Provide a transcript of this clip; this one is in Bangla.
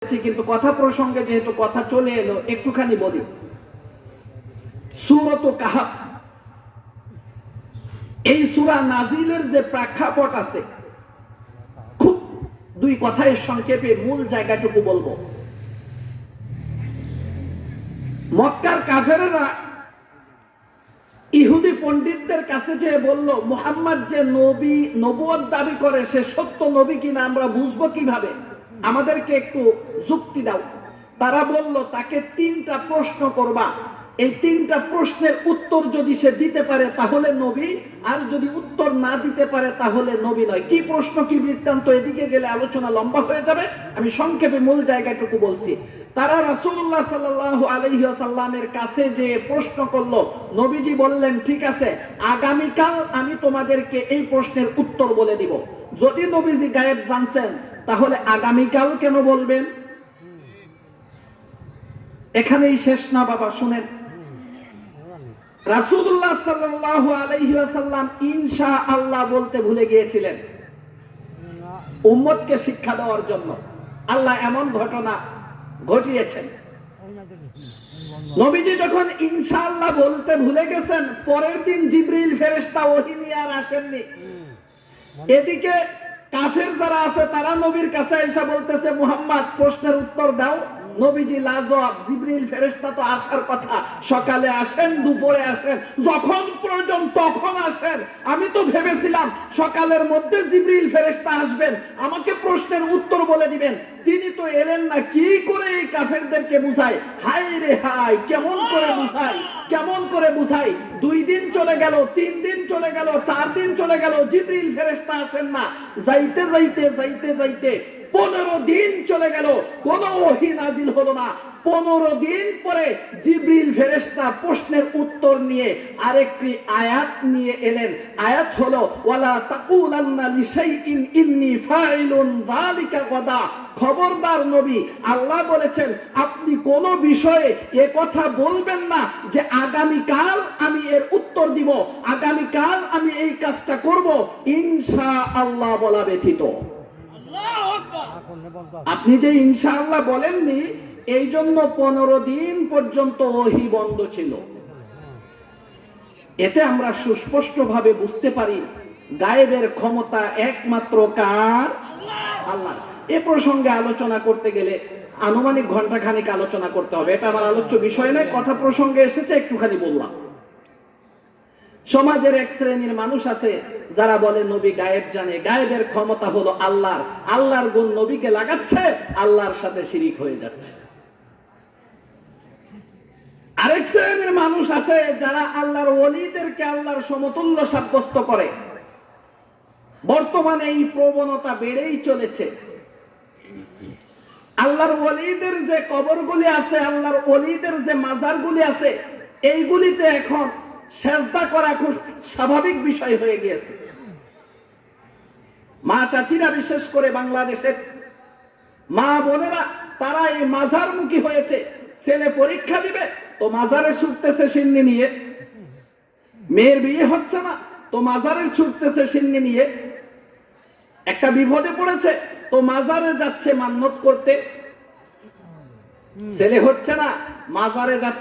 কিন্তু কথা প্রসঙ্গে যেহেতু কথা চলে এলো একটুখানি বলি। সূরাত কাহাফ, এই সূরা নাজিলের যে প্রেক্ষাপট আছে, খুব দুই কথায় সংক্ষেপে মূল জায়গাটুকু বলবো। মক্কার কাফেররা ইহুদি পণ্ডিতদের কাছে যে বলল, মুহাম্মদ যে নবী, নবুয়ত দাবি করে, সে সত্য নবী কিনা আমরা বুঝবো কিভাবে, আমাদেরকে একটু যুক্তি দাও। তারা বলল, তাকে তিনটা প্রশ্ন করবা, এই তিনটা প্রশ্নের উত্তর যদি সে দিতে পারে তাহলে নবী, আর যদি উত্তর না দিতে পারে তাহলে নবী নয়। কি প্রশ্ন, কি বৃত্তান্ত, এদিকে গেলে আলোচনা লম্বা হয়ে যাবে, আমি সংক্ষেপে মূল জায়গাটুকু বলছি। তারা রাসূলুল্লাহ সাল্লাল্লাহু আলাইহি ওয়াসাল্লামের কাছে যে প্রশ্ন করলো, নবীজি বললেন, ঠিক আছে, আগামীকাল আমি তোমাদেরকে এই প্রশ্নের উত্তর বলে দিব। যদি নবীজি গায়েব জানছেন তাহলে আগামীকাল কেন বলবেন? এখানেই শেষ না বাবা, শুনেন। রাসূলুল্লাহ সাল্লাল্লাহু আলাইহি ওয়াসাল্লাম ইনশাআল্লাহ বলতে ভুলে গিয়েছিলেন উম্মতকে শিক্ষা দেওয়ার জন্য। আল্লাহ এমন ঘটনা ঘটিয়েছেন, নবীজি যখন ইনশাআল্লাহ বলতে ভুলে গেছেন, পরের দিন জিবরিল ফেরেশতা ওহী নিয়ে আর আসেননি। এদিকে কাফের যারা আছে তারা নবীর কাছে এসে বলতেছে, মুহাম্মদ প্রশ্নের উত্তর দাও। নবীজি লাজবাব, জিবরিল ফেরেশতা তো আসার কথা, সকালে আসেন, দুপুরে আসেন, যখন প্রয়োজন তখন আসেন। আমি তো ভেবেছিলাম সকালের মধ্যে জিবরিল ফেরেশতা আসবেন, আমাকে প্রশ্নের উত্তর বলে দিবেন, তিনি তো এলেন না। কি করে এই কাফেরদেরকে বুঝাই, হায় রে হায়, কেমন করে বুঝাই, কেমন করে বুঝাই। 2 দিন চলে গেল, 3 দিন চলে গেল, 4 দিন চলে গেল, জিবরিল ফেরেশতা আসেন না। যাইতে যাইতে যাইতে যাইতে 15 দিন চলে গেল, কোন ওহী নাজিল হলো না। 15 দিন পরে জিবরিল ফেরেশতা প্রশ্নের উত্তর নিয়ে আরেকটি আয়াত নিয়ে এলেন। আয়াত হলো, ওয়ালা তাকুলান্না লিশাইইন ইন্নী ফাইলুন যালিকা গাদা। খবরদার নবী, আল্লাহ বলেছেন আপনি কোন বিষয়ে এ কথা বলবেন না যে আগামীকাল আমি এর উত্তর দিব, আগামীকাল আমি এই কাজটা করব, ইনশাআল্লাহ বলা ব্যতীত। আপনি যে ইনশাআল্লাহ বলেননি, এই জন্য 15 দিন পর্যন্ত ওহী বন্ধ ছিল। এতে আমরা সুস্পষ্ট ভাবে বুঝতে পারি গায়েবের ক্ষমতা একমাত্র কার? আল্লাহ। এ প্রসঙ্গে আলোচনা করতে গেলে আনুমানিক ঘন্টাখানিক আলোচনা করতে হবে, এটা আমার আলোচ্য বিষয় নয়, কথা প্রসঙ্গে এসেছে একটুখানি বললাম। সমাজের এক শ্রেণীর মানুষ আছে যারা বলে নবী গায়েব জানে, গায়েবের ক্ষমতা হলো আল্লাহর, আল্লাহর গুণ নবীকে লাগাচ্ছে, আল্লাহর সাথে শিরিক হয়ে যাচ্ছে। আরেক শ্রেণীর মানুষ আছে যারা আল্লাহর ওলীদেরকে আল্লাহর সমতুল্য সাব্যস্ত করে। বর্তমানে এই প্রবণতা বেড়েই চলেছে। আল্লাহর ওলীদের যে কবরগুলি আছে, আল্লাহর ওলীদের যে মাজারগুলি আছে, এইগুলিতে এখন সেজদা করা খুব স্বাভাবিক বিষয় হয়ে গিয়েছে। মা চাচিরা, বিশেষ করে বাংলাদেশের মা বোনেরা, তারা এই মাজারমুখী হয়েছে। ছেলে পরীক্ষা দিবে তো মাজারে ছুটতেছে সিন্নি নিয়ে, মেয়ের বিয়ে হচ্ছে না তো মাজারে ছুটতেছে সিন্নি নিয়ে, একটা বিপদে পড়েছে তো মাজারে যাচ্ছে মান্নত করতে, ছেলে হচ্ছে না মাজারে যাচ্ছে